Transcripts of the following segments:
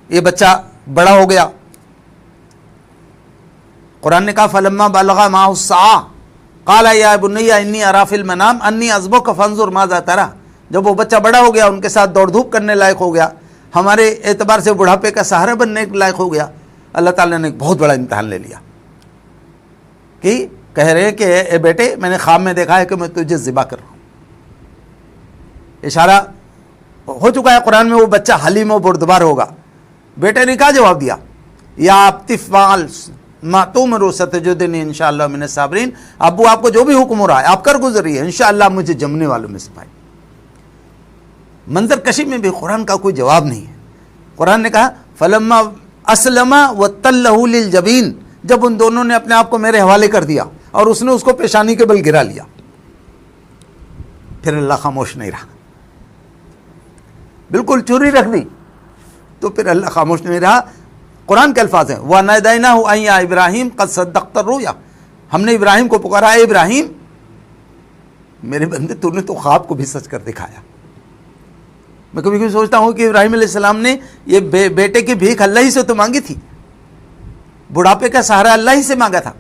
یہ بچہ بڑا ہو گیا. قرآن نے کہا فلما بلغ معه السعی قال یا بنی انی اری فی المنام انی اذبحک فانظر ماذا تری. جب وہ بچہ بڑا ہو گیا، ان کے ساتھ دوڑ دھوپ کرنے لائق ہو گیا، ہمارے اعتبار سے بڑھاپے کا سہارا بننے لائق ہو گیا، اللہ تعالیٰ نے ایک بہت بڑا امتحان لے لیا کہ کہہ رہے کہ اے بیٹے میں نے خواب میں دیکھا ہے کہ میں تجھے ذبح کر رہا ہوں. اشارہ ہو چکا ہے قرآن میں وہ بچہ حلیم و بردبار ہوگا. بیٹے نے کیا جواب دیا؟ یا ابتف فعل ما تؤمر ستجدنی انشاءاللہ من الصابرین. ابو آپ کو جو بھی حکم ہو رہا ہے آپ کر گزریے، انشاءاللہ مجھے جمنے والوں میں سے پائے. منظر کشی میں بھی قرآن کا کوئی جواب نہیں ہے. قرآن نے کہا فلما اسلم وتلہ للجبین، جب ان دونوں نے اپنے آپ کو میرے حوالے کر دیا اور اس نے اس کو پیشانی کے بل گرا لیا، پھر اللہ خاموش نہیں رہا، بالکل چوری رکھ دی تو پھر اللہ خاموش نہیں رہا. قرآن کے الفاظ ہیں وَنَادَيْنَاهُ أَن يَا إِبْرَاهِيمُ قَدْ صَدَّقْتَ الرُّؤْيَا. ہم نے ابراہیم کو پکارا، اے ابراہیم میرے بندے تو نے تو خواب کو بھی سچ کر دکھایا. میں کبھی کبھی سوچتا ہوں کہ ابراہیم علیہ السلام نے یہ بیٹے کی بھیک اللہ ہی سے تو مانگی تھی، بڑھاپے کا سہارا اللہ ہی سے مانگا تھا.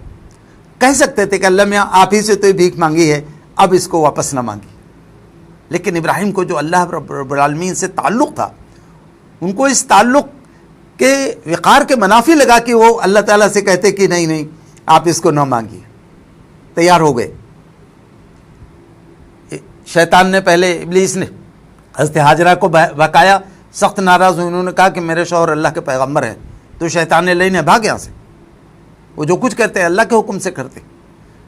کہہ سکتے تھے کہ اللہ میاں آپ ہی سے تو یہ بھیک مانگی ہے، اب اس کو واپس نہ مانگی. لیکن ابراہیم کو جو اللہ رب العالمین سے تعلق تھا، ان کو اس تعلق کے وقار کے منافی لگا کہ وہ اللہ تعالیٰ سے کہتے کہ نہیں نہیں آپ اس کو نہ مانگیے. تیار ہو گئے. شیطان نے پہلے، ابلیس نے حضرت حاجرہ کو بہکایا، سخت ناراض ہوئے. انہوں نے کہا کہ میرے شوہر اللہ کے پیغمبر ہیں. تو شیطان نے لینے بھاگ یہاں سے. وہ جو کچھ کرتے ہیں اللہ کے حکم سے کرتے.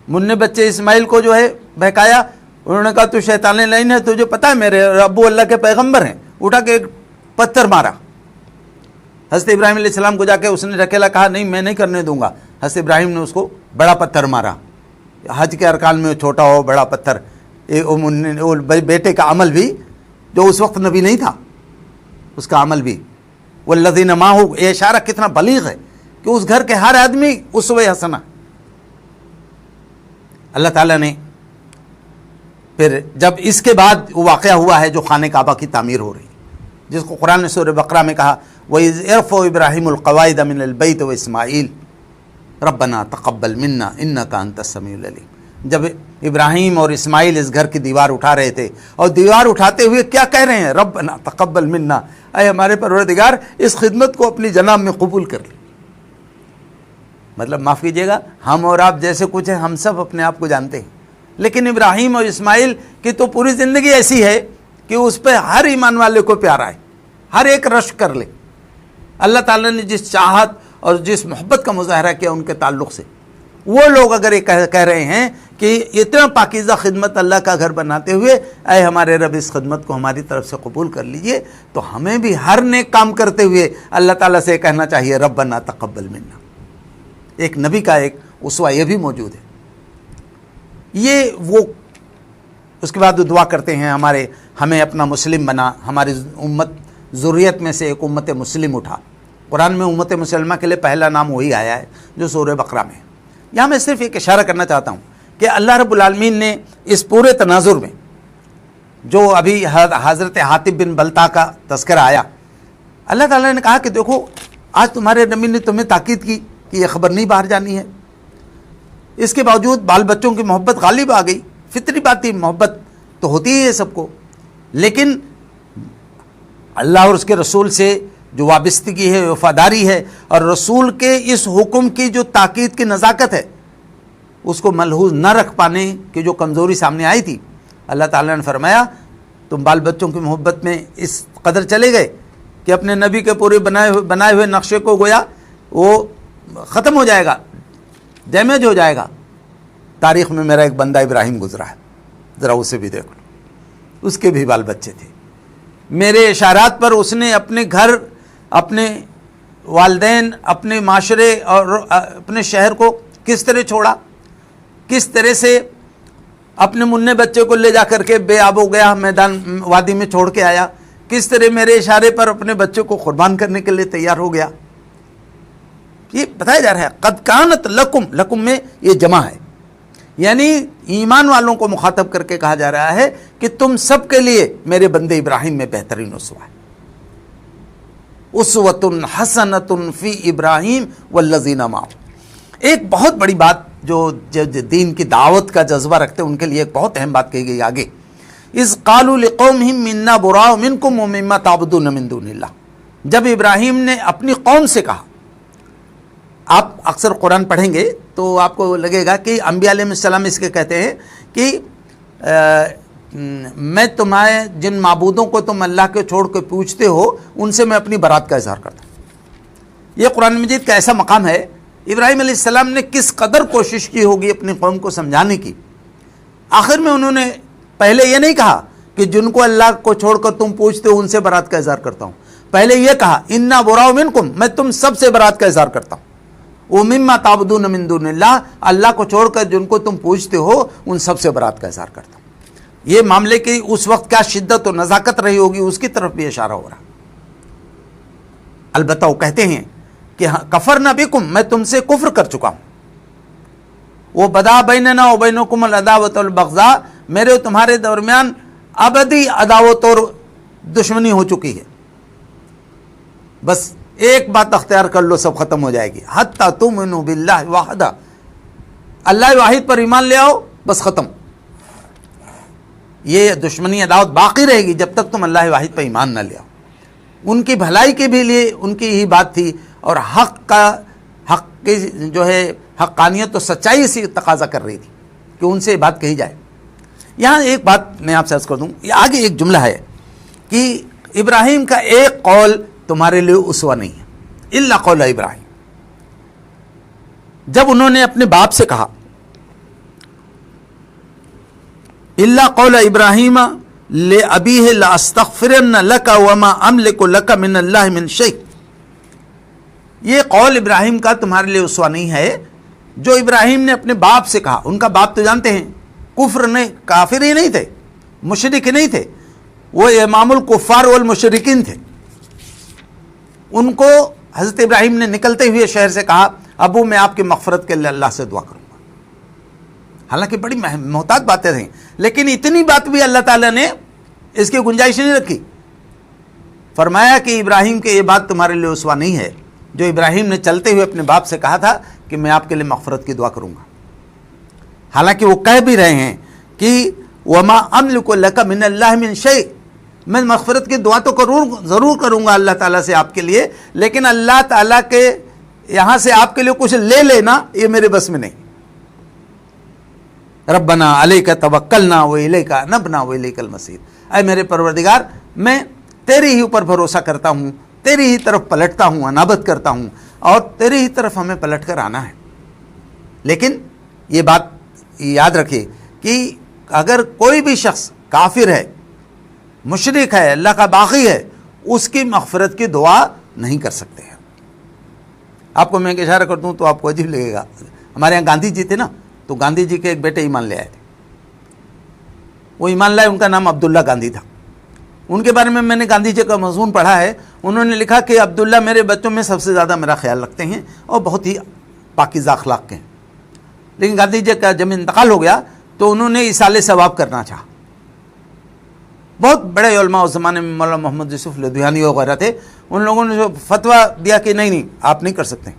منع بچے اسماعیل کو جو ہے بہکایا، انہوں نے کہا تو شیطان لین ہے، تجھے پتہ ہے میرے ابو اللہ کے پیغمبر ہیں. اٹھا کے ایک پتھر مارا. حضرت ابراہیم علیہ السلام کو جا کے اس نے اکیلا کہا نہیں میں نہیں کرنے دوں گا. حضرت ابراہیم نے اس کو بڑا پتھر مارا. حج کے ارکان میں چھوٹا ہو بڑا پتھر، بیٹے کا عمل بھی جو اس وقت نبی نہیں تھا اس کا عمل بھی. والذین معہ، یہ اشارہ کتنا بلیغ ہے کہ اس گھر کے ہر آدمی اسوہ حسنہ. اللہ تعالیٰ نے پھر جب اس کے بعد وہ واقعہ ہوا ہے جو خانہ کعبہ کی تعمیر ہو رہی، جس کو قرآن نے سورہ بقرہ میں کہا وَإِذْ يَرْفَعُ إِبْرَاهِيمُ الْقَوَاعِدَ مِنَ الْبَيْتِ وَإِسْمَاعِيلُ رَبَّنَا تَقَبَّلْ مِنَّا إِنَّكَ أَنْتَ السَّمِيعُ الْعَلِيمُ. جب ابراہیم اور اسماعیل اس گھر کی دیوار اٹھا رہے تھے، اور دیوار اٹھاتے ہوئے کیا کہہ رہے ہیں؟ ربنا تقبل منا، اے ہمارے پروردگار اس خدمت کو اپنی جناب میں قبول کر لیں. مطلب معاف کیجیے گا، ہم اور آپ جیسے کچھ ہیں، ہم سب اپنے آپ کو جانتے ہیں، لیکن ابراہیم اور اسماعیل کی تو پوری زندگی ایسی ہے کہ اس پہ ہر ایمان والے کو پیارا ہے، ہر ایک رشک کر لے. اللہ تعالیٰ نے جس چاہت اور جس محبت کا مظاہرہ کیا ان کے تعلق سے، وہ لوگ اگر یہ کہہ رہے ہیں کہ اتنا پاکیزہ خدمت اللہ کا گھر بناتے ہوئے اے ہمارے رب اس خدمت کو ہماری طرف سے قبول کر لیجئے، تو ہمیں بھی ہر نیک کام کرتے ہوئے اللہ تعالیٰ سے کہنا چاہیے ربنا تقبل منا. ایک نبی کا ایک اسوہ یہ بھی موجود ہے. یہ وہ اس کے بعد دعا کرتے ہیں ہمیں اپنا مسلم بنا، ہماری امت ذریت میں سے ایک امت مسلم اٹھا. قرآن میں امت مسلمہ کے لیے پہلا نام وہی آیا ہے جو سورہ بقرہ میں ہے. یہاں میں صرف ایک اشارہ کرنا چاہتا ہوں کہ اللہ رب العالمین نے اس پورے تناظر میں جو ابھی حضرت حاتب بن بلتا کا تذکرہ آیا، اللہ تعالیٰ نے کہا کہ دیکھو آج تمہارے نبی نے تمہیں تاکید کی کہ یہ خبر نہیں باہر جانی ہے. اس کے باوجود بال بچوں کی محبت غالب آ گئی. فطری بات تھی، محبت تو ہوتی ہی ہے سب کو، لیکن اللہ اور اس کے رسول سے جو وابستگی ہے، وفاداری ہے، اور رسول کے اس حکم کی جو تاکید کی نزاکت ہے، اس کو ملحوظ نہ رکھ پانے کی جو کمزوری سامنے آئی تھی، اللہ تعالیٰ نے فرمایا تم بال بچوں کی محبت میں اس قدر چلے گئے کہ اپنے نبی کے پورے بنائے ہوئے نقشے کو گویا وہ ختم ہو جائے گا، ڈیمیج ہو جائے گا. تاریخ میں میرا ایک بندہ ابراہیم گزرا ہے، ذرا اسے بھی دیکھ لو، اس کے بھی بال بچے تھے. میرے اشارات پر اس نے اپنے گھر، اپنے والدین، اپنے معاشرے اور اپنے شہر کو کس طرح چھوڑا، کس طرح سے اپنے منع بچے کو لے جا کر کے بے آب ہو گیا میدان وادی میں چھوڑ کے آیا، کس طرح میرے اشارے پر اپنے بچے کو قربان کرنے کے لیے تیار ہو گیا. یہ بتایا جا رہا ہے قد کانت لکم، لکم میں یہ جمع ہے، یعنی ایمان والوں کو مخاطب کر کے کہا جا رہا ہے کہ تم سب کے لیے میرے بندے ابراہیم میں بہترین اسوہ ہے. اسوۃ حسنۃ فی ابراہیم والذین معہ۔ ایک بہت بڑی بات جو دین کی دعوت کا جذبہ رکھتے ہیں ان کے لیے ایک بہت اہم بات کہی گئی آگے، اذ قالوا لقومہم انا براء منکم ومما تعبدون من دون اللہ۔ جب ابراہیم نے اپنی قوم سے کہا، آپ اکثر قرآن پڑھیں گے تو آپ کو لگے گا کہ انبیاء علیہ السلام اس کے کہتے ہیں کہ میں تمہارے جن معبودوں کو تم اللہ کے چھوڑ کے پوچھتے ہو ان سے میں اپنی برات کا اظہار کرتا ہوں۔ یہ قرآن مجید کا ایسا مقام ہے، ابراہیم علیہ السلام نے کس قدر کوشش کی ہوگی اپنی قوم کو سمجھانے کی۔ آخر میں انہوں نے پہلے یہ نہیں کہا کہ جن کو اللہ کو چھوڑ کر تم پوچھتے ہو ان سے برات کا اظہار کرتا ہوں، پہلے یہ کہا انا براء منکم، میں تم سب سے برات کا اظہار کرتا ہوں، ومما تعبدون من دون اللہ، اللہ کو چھوڑ کر جن کو تم پوچھتے ہو ان سب سے برات کا اظہار کرتا ہوں۔ یہ معاملے کی اس وقت کیا شدت و نزاکت رہی ہوگی اس کی طرف بھی اشارہ ہو رہا۔ البتہ وہ کہتے ہیں کہ کفرنا بکم، میں تم سے کفر کر چکا ہوں، وہ بدا بیننا و بینکم العداوۃ والبغضاء، میرے و تمہارے درمیان ابدی عداوت اور دشمنی ہو چکی ہے، بس ایک بات اختیار کر لو سب ختم ہو جائے گی، حتی تؤمنوا باللہ وحدہ، اللہ واحد پر ایمان لے آؤ بس ختم۔ یہ دشمنی عداوت باقی رہے گی جب تک تم اللہ واحد پر ایمان نہ لے آؤ۔ ان کی بھلائی کے بھی لیے ان کی ہی بات تھی، اور حق کی جو ہے حقانیت تو سچائی سے تقاضا کر رہی تھی کہ ان سے یہ بات کہی جائے۔ یہاں ایک بات میں آپ سے عرض کر دوں، یہ آگے ایک جملہ ہے کہ ابراہیم کا ایک قول تمہارے لیے اسوہ نہیں ہے، الا قول ابراہیم۔ جب انہوں نے اپنے باپ سے کہا الا قول ابراہیم لأبیہ لأستغفرن لک وما املک لک من اللہ من شیء، یہ قول ابراہیم کا تمہارے لیے اسوہ نہیں ہے جو ابراہیم نے اپنے باپ سے کہا۔ ان کا باپ تو جانتے ہیں کفر نے، کافر ہی نہیں تھے، مشرک نہیں تھے، وہ امام الکفار والمشرکین تھے۔ ان کو حضرت ابراہیم نے نکلتے ہوئے شہر سے کہا ابو میں آپ کی مغفرت کے لیے اللہ سے دعا کروں گا، حالانکہ بڑی محتاط باتیں تھیں، لیکن اتنی بات بھی اللہ تعالیٰ نے اس کی گنجائش نہیں رکھی۔ فرمایا کہ ابراہیم کے یہ بات تمہارے لیے اسوہ نہیں ہے جو ابراہیم نے چلتے ہوئے اپنے باپ سے کہا تھا کہ میں آپ کے لیے مغفرت کی دعا کروں گا، حالانکہ وہ کہہ بھی رہے ہیں کہ وما املک لک من اللہ من شیء، میں مغفرت کی دعا تو ضرور کروں گا اللہ تعالیٰ سے آپ کے لیے، لیکن اللہ تعالیٰ کے یہاں سے آپ کے لیے کچھ لے لینا یہ میرے بس میں نہیں۔ ربنا علیک توکلنا والیک انبنا والیک المصیر، اے میرے پروردگار میں تیری ہی اوپر بھروسہ کرتا ہوں، تیری ہی طرف پلٹتا ہوں، انابت کرتا ہوں، اور تیری ہی طرف ہمیں پلٹ کر آنا ہے۔ لیکن یہ بات یاد رکھے کہ اگر کوئی بھی شخص کافر ہے، مشرک ہے، اللہ کا باغی ہے، اس کی مغفرت کی دعا نہیں کر سکتے ہیں۔ آپ کو میں ایک اشارہ کر دوں تو آپ کو عجیب لگے گا، ہمارے یہاں گاندھی جی تھے نا، تو گاندھی جی کے ایک بیٹے ایمان لے آئے تھے، وہ ایمان لائے، ان کا نام عبداللہ گاندھی تھا۔ ان کے بارے میں نے گاندھی جی کا مضمون پڑھا ہے، انہوں نے لکھا کہ عبداللہ میرے بچوں میں سب سے زیادہ میرا خیال رکھتے ہیں اور بہت ہی پاکیزہ اخلاق کے ہیں، لیکن گاندھی جی کا جب انتقال ہو گیا تو انہوں نے ایصال ثواب کرنا چاہا۔ بہت بڑے علماء اس زمانے میں مولانا محمد یوسف لدھیانی وغیرہ تھے، ان لوگوں نے جو فتویٰ دیا کہ نہیں آپ نہیں کر سکتے،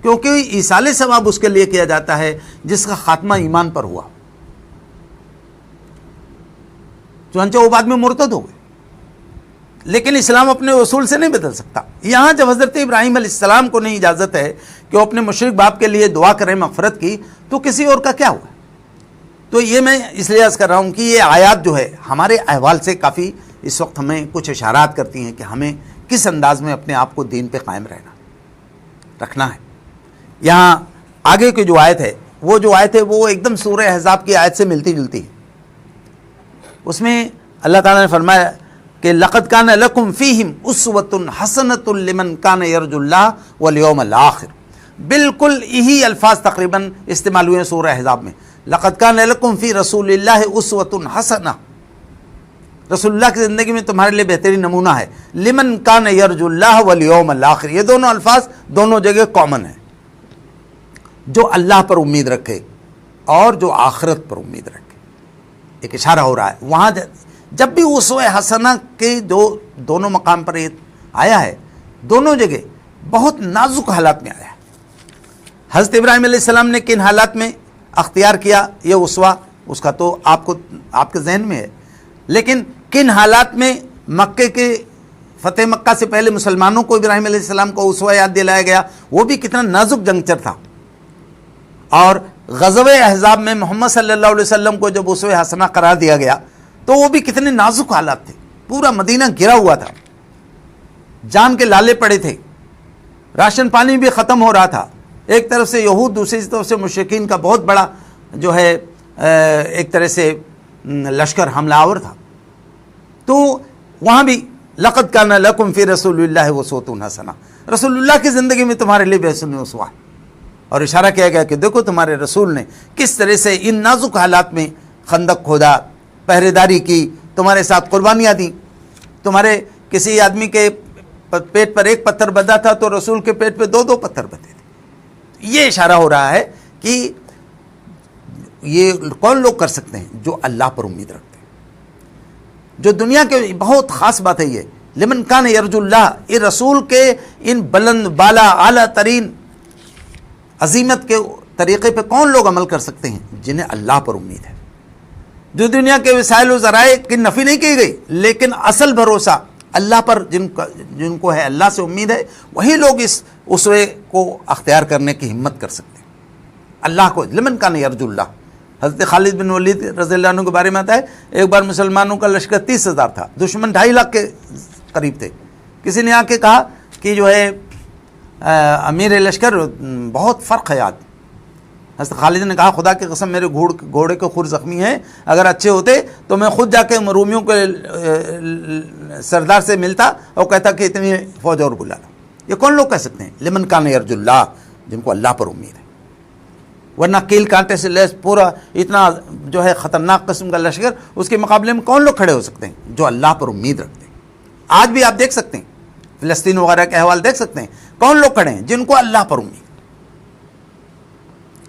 کیونکہ ایصال ثواب اس کے لیے کیا جاتا ہے جس کا خاتمہ ایمان پر ہوا، چنانچہ وہ بعد میں مرتد ہو گئے۔ لیکن اسلام اپنے اصول سے نہیں بدل سکتا۔ یہاں جب حضرت ابراہیم علیہ السلام کو نہیں اجازت ہے کہ وہ اپنے مشرک باپ کے لیے دعا کریں مغفرت کی، تو کسی اور کا کیا ہوا؟ تو یہ میں اس لیے عرض کر رہا ہوں کہ یہ آیات جو ہے ہمارے احوال سے کافی اس وقت ہمیں کچھ اشارات کرتی ہیں کہ ہمیں کس انداز میں اپنے آپ کو دین پہ قائم رکھنا ہے۔ یہاں آگے کی جو آیت ہے، وہ جو آیت ہے وہ ایک دم سورہ احزاب کی آیت سے ملتی جلتی ہے۔ اس میں اللہ تعالیٰ نے فرمایا کہ لقد کان لکم فیہم اسوۃ حسنۃ لمن کان یرجو اللہ والیوم الآخر، بالکل یہی الفاظ تقریباً استعمال ہوئے ہیں سورہ احزاب میں۔ لقد کان لکم فی رسول اللہ اسوۃ حسنہ، رسول اللہ کی زندگی میں تمہارے لیے بہترین نمونہ ہے، لمن کان یرجو اللہ والیوم الآخر، یہ دونوں الفاظ دونوں جگہ کامن ہیں، جو اللہ پر امید رکھے اور جو آخرت پر امید رکھے۔ ایک اشارہ ہو رہا ہے وہاں جب بھی اسوہ حسنہ کے جو دونوں مقام پر یہ آیا ہے دونوں جگہ بہت نازک حالات میں آیا ہے۔ حضرت ابراہیم علیہ السلام نے کن حالات میں اختیار کیا یہ اسوہ، اس کا تو آپ کے ذہن میں ہے، لیکن کن حالات میں مکے کے فتح مکہ سے پہلے مسلمانوں کو ابراہیم علیہ السلام کو اسوہ یاد دلایا گیا، وہ بھی کتنا نازک جنکچر تھا۔ اور غزوہ احزاب میں محمد صلی اللہ علیہ وسلم کو جب اسوہ حسنہ قرار دیا گیا تو وہ بھی کتنے نازک حالات تھے، پورا مدینہ گرا ہوا تھا، جان کے لالے پڑے تھے، راشن پانی بھی ختم ہو رہا تھا، ایک طرف سے یہود، دوسری طرف سے مشرکین کا بہت بڑا جو ہے ایک طرح سے لشکر حملہ آور تھا۔ تو وہاں بھی لقد کان لکم فی رسول اللہ اسوۃ حسنہ، رسول اللہ کی زندگی میں تمہارے لیے بہترین اسوہ، اور اشارہ کیا گیا کہ دیکھو تمہارے رسول نے کس طرح سے ان نازک حالات میں خندق کھودا، پہرے داری کی، تمہارے ساتھ قربانیاں دیں۔ تمہارے کسی آدمی کے پیٹ پر ایک پتھر بندھا تھا تو رسول کے پیٹ پہ دو پتھر بندھے تھے۔ یہ اشارہ ہو رہا ہے کہ یہ کون لوگ کر سکتے ہیں؟ جو اللہ پر امید رکھتے ہیں، جو دنیا کے بہت خاص بات ہے یہ، لمن کان یرجو اللہ، یہ رسول کے ان بلند بالا اعلیٰ ترین عظیمت کے طریقے پہ کون لوگ عمل کر سکتے ہیں؟ جنہیں اللہ پر امید ہے۔ جو دنیا کے وسائل و ذرائع کی نفی نہیں کی گئی، لیکن اصل بھروسہ اللہ پر جن کو ہے، اللہ سے امید ہے، وہی لوگ اس اسوے کو اختیار کرنے کی ہمت کر سکتے ہیں۔ اللہ کو لمن کان یرجو اللہ۔ حضرت خالد بن ولید رضی اللہ عنہ کے بارے میں آتا ہے، ایک بار مسلمانوں کا لشکر 30,000 تھا، دشمن 2.5 لاکھ کے قریب تھے۔ کسی نے آ کے کہا کہ جو ہے امیر لشکر بہت فرق ہے آج۔ حضرت خالد نے کہا خدا کی قسم میرے گھوڑے کے خور زخمی ہیں، اگر اچھے ہوتے تو میں خود جا کے رومیوں کے سردار سے ملتا اور کہتا کہ اتنی فوج اور بلا لو۔ یہ کون لوگ کہہ سکتے ہیں؟ لمن کان یرجو اللہ، جن کو اللہ پر امید ہے۔ ورنہ کیل کانٹے سے لیس پورا اتنا جو ہے خطرناک قسم کا لشکر، اس کے مقابلے میں کون لوگ کھڑے ہو سکتے ہیں؟ جو اللہ پر امید رکھتے ہیں۔ آج بھی آپ دیکھ سکتے ہیں، فلسطین وغیرہ کے احوال دیکھ سکتے ہیں، کون لوگ کھڑے ہیں؟ جن کو اللہ پر امید۔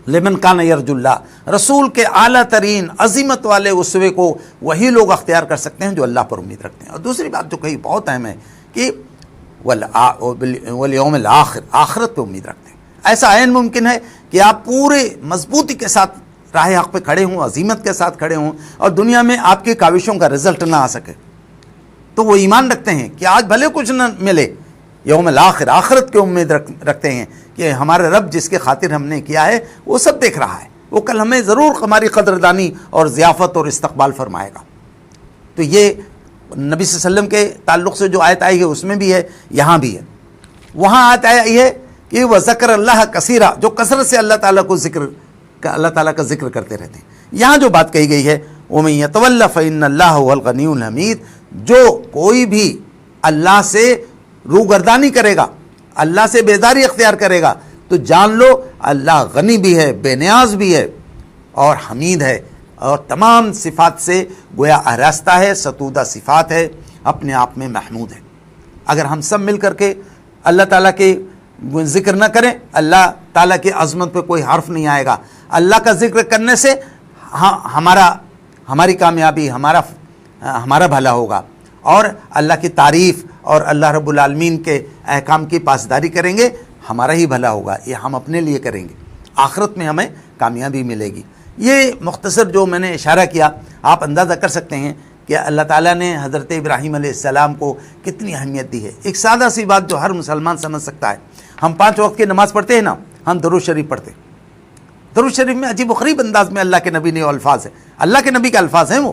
لمن کان یرجو اللہ، رسول کے اعلیٰ ترین عظمت والے اسوے کو وہی لوگ اختیار کر سکتے ہیں جو اللہ پر امید رکھتے ہیں۔ اور دوسری بات جو کہی بہت اہم ہے کہ والیوم الآخر، آخرت پہ امید رکھتے ہیں۔ ایسا عین ممکن ہے کہ آپ پورے مضبوطی کے ساتھ راہ حق پہ کھڑے ہوں، عظیمت کے ساتھ کھڑے ہوں، اور دنیا میں آپ کی کاوشوں کا رزلٹ نہ آ سکے، تو وہ ایمان رکھتے ہیں کہ آج بھلے کچھ نہ ملے، یوم الآخر، آخرت کی امید رکھتے ہیں کہ ہمارے رب جس کے خاطر ہم نے کیا ہے وہ سب دیکھ رہا ہے، وہ کل ہمیں ضرور ہماری قدردانی اور ضیافت اور استقبال فرمائے گا۔ تو یہ نبی صلی اللہ علیہ وسلم کے تعلق سے جو آیت آئی ہے اس میں بھی ہے، یہاں بھی ہے۔ وہاں آیت آئی ہے کہ وذکر اللہ کثیرا، جو کثرت سے اللہ تعالیٰ کا ذکر کرتے رہتے ہیں۔ یہاں جو بات کہی گئی ہے وَمَن يَتَوَلَّ فَإِنَّ اللَّهَ هُوَ الْغَنِيُّ الْحَمِيدُ، جو کوئی بھی اللہ سے روگردانی کرے گا، اللہ سے بیزاری اختیار کرے گا، تو جان لو اللہ غنی بھی ہے، بے نیاز بھی ہے، اور حمید ہے، اور تمام صفات سے گویا آراستہ ہے، ستودہ صفات ہے، اپنے آپ میں محمود ہے۔ اگر ہم سب مل کر کے اللہ تعالیٰ کے ذکر نہ کریں، اللہ تعالیٰ کی عظمت پہ کوئی حرف نہیں آئے گا۔ اللہ کا ذکر کرنے سے ہماری کامیابی، ہمارا بھلا ہوگا، اور اللہ کی تعریف اور اللہ رب العالمین کے احکام کی پاسداری کریں گے، ہمارا ہی بھلا ہوگا۔ یہ ہم اپنے لیے کریں گے، آخرت میں ہمیں کامیابی ملے گی۔ یہ مختصر جو میں نے اشارہ کیا، آپ اندازہ کر سکتے ہیں کہ اللہ تعالیٰ نے حضرت ابراہیم علیہ السلام کو کتنی اہمیت دی ہے۔ ایک سادہ سی بات جو ہر مسلمان سمجھ سکتا ہے، ہم 5 وقت کی نماز پڑھتے ہیں نا، ہم درود شریف پڑھتے ہیں۔ درود شریف میں عجیب و غریب انداز میں اللہ کے نبی نے الفاظ ہیں، اللہ کے نبی کے الفاظ ہیں وہ،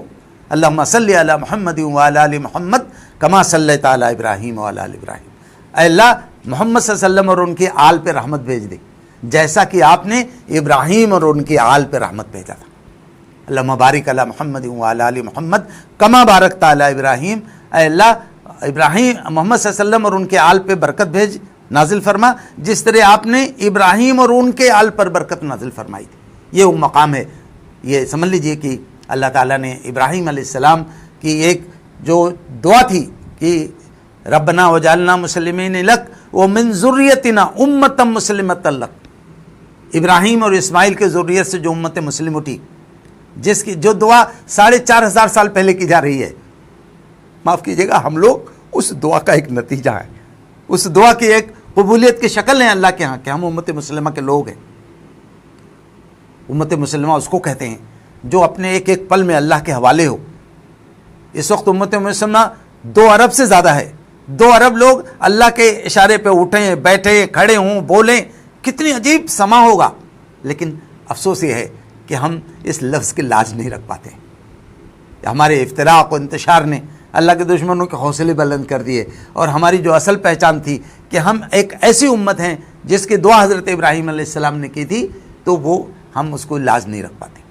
اللہم صلی علی محمد وعلی آل محمد کما صلیت علی ابراہیم وعلی آل ابراہیم۔ اے اللہ محمد صلی اللہ علیہ وسلم اور ان کے آل پہ رحمت بھیج دے، جیسا کہ آپ نے ابراہیم اور ان کے آل پہ رحمت بھیجا تھا۔ اللہم بارک علی محمد وعلی آل محمد کما بارکت علی ابراہیم۔ اے اللہ ابراہیم محمد صلی اللہ علیہ وسلم اور ان کے آل پہ برکت بھیج، نازل فرما، جس طرح آپ نے ابراہیم اور ان کے آل پر برکت نازل فرمائی تھی۔ یہ وہ مقام ہے۔ یہ سمجھ لیجئے کہ اللہ تعالیٰ نے ابراہیم علیہ السلام کی ایک جو دعا تھی کہ ربنا وجعلنا مسلمین لک ومن ذریتنا امۃ مسلمۃ لک، ابراہیم اور اسماعیل کے ذریت سے جو امت مسلم اٹھی، جس کی جو دعا 4,500 سال پہلے کی جا رہی ہے، معاف کیجیے گا، ہم لوگ اس دعا کا ایک نتیجہ ہے۔ اس دعا کی ایک قبولیت کی شکل ہے اللہ کے ہاں کہ ہم امت مسلمہ کے لوگ ہیں. امت مسلمہ اس کو کہتے ہیں جو اپنے ایک ایک پل میں اللہ کے حوالے ہو. اس وقت امت مسلمہ 2 ارب سے زیادہ ہے. 2 ارب لوگ اللہ کے اشارے پہ اٹھیں بیٹھے کھڑے ہوں بولیں, کتنی عجیب سما ہوگا. لیکن افسوس یہ ہے کہ ہم اس لفظ کی لاج نہیں رکھ پاتے. ہمارے افتراق و انتشار نے اللہ کے دشمنوں کے حوصلے بلند کر دیے, اور ہماری جو اصل پہچان تھی کہ ہم ایک ایسی امت ہیں جس کی دعا حضرت ابراہیم علیہ السلام نے کی تھی, تو وہ ہم اس کو لاج نہیں رکھ پاتے.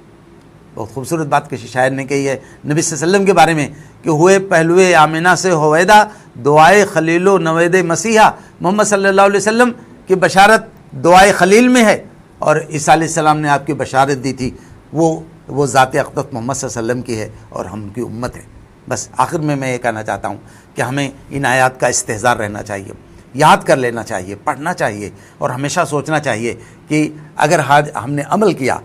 بہت خوبصورت بات کسی شاعر نے کہی ہے نبی صلی اللہ علیہ وسلم کے بارے میں کہ ہوئے پہلوے آمنہ سے ہویدا دعائے خلیل و نوید مسیحا. محمد صلی اللہ علیہ وسلم کی بشارت دعائے خلیل میں ہے, اور عیسیٰ علیہ السلام نے آپ کی بشارت دی تھی, وہ ذات اقدس محمد صلی اللہ علیہ وسلم کی ہے اور ہم کی امت ہے. بس آخر میں یہ کہنا چاہتا ہوں کہ ہمیں ان آیات کا استحضار رہنا چاہیے, یاد کر لینا چاہیے, پڑھنا چاہیے, اور ہمیشہ سوچنا چاہیے کہ اگر ہم نے عمل کیا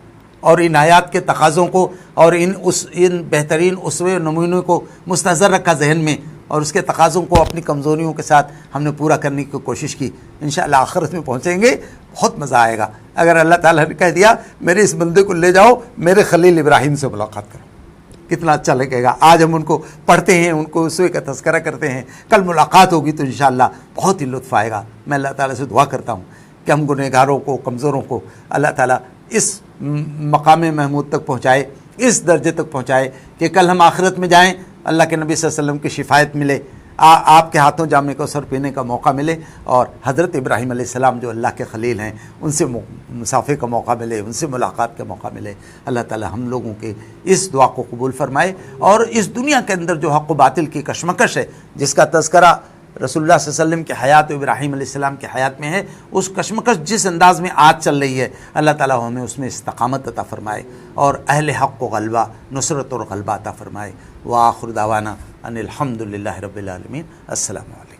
اور ان آیات کے تقاضوں کو اور ان بہترین اسوے نمونوں کو مستحضر رکھا ذہن میں, اور اس کے تقاضوں کو اپنی کمزوریوں کے ساتھ ہم نے پورا کرنے کی کوشش کی, انشاءاللہ آخرت میں پہنچیں گے, بہت مزہ آئے گا. اگر اللہ تعالیٰ نے کہہ دیا میرے اس بندے کو لے جاؤ میرے خلیل ابراہیم سے ملاقات کرو, کتنا اچھا لگے گا. آج ہم ان کو پڑھتے ہیں, ان کو اسوے کا تذکرہ کرتے ہیں, کل ملاقات ہوگی تو انشاءاللہ بہت ہی لطف آئے گا. میں اللہ تعالیٰ سے دعا کرتا ہوں کہ ہم گنہگاروں کو, کمزوروں کو اللہ تعالیٰ اس مقام محمود تک پہنچائے, اس درجے تک پہنچائے کہ کل ہم آخرت میں جائیں, اللہ کے نبی صلی اللہ علیہ وسلم کی شفاعت ملے, آپ کے ہاتھوں جام کوثر پینے کا موقع ملے, اور حضرت ابراہیم علیہ السلام جو اللہ کے خلیل ہیں ان سے مصافحے کا موقع ملے, ان سے ملاقات کا موقع ملے. اللہ تعالی ہم لوگوں کے اس دعا کو قبول فرمائے, اور اس دنیا کے اندر جو حق و باطل کی کشمکش ہے جس کا تذکرہ رسول اللہ صلی اللہ علیہ وسلم کے حیات و ابراہیم علیہ السلام کے حیات میں ہے, اس کشمکش جس انداز میں آج چل رہی ہے, اللہ تعالیٰ ہمیں اس میں استقامت عطا فرمائے اور اہل حق کو غلبہ, نصرت اور غلبہ عطا فرمائے. وآخر دعوانا ان الحمد للہ رب العالمین. السلام علیکم.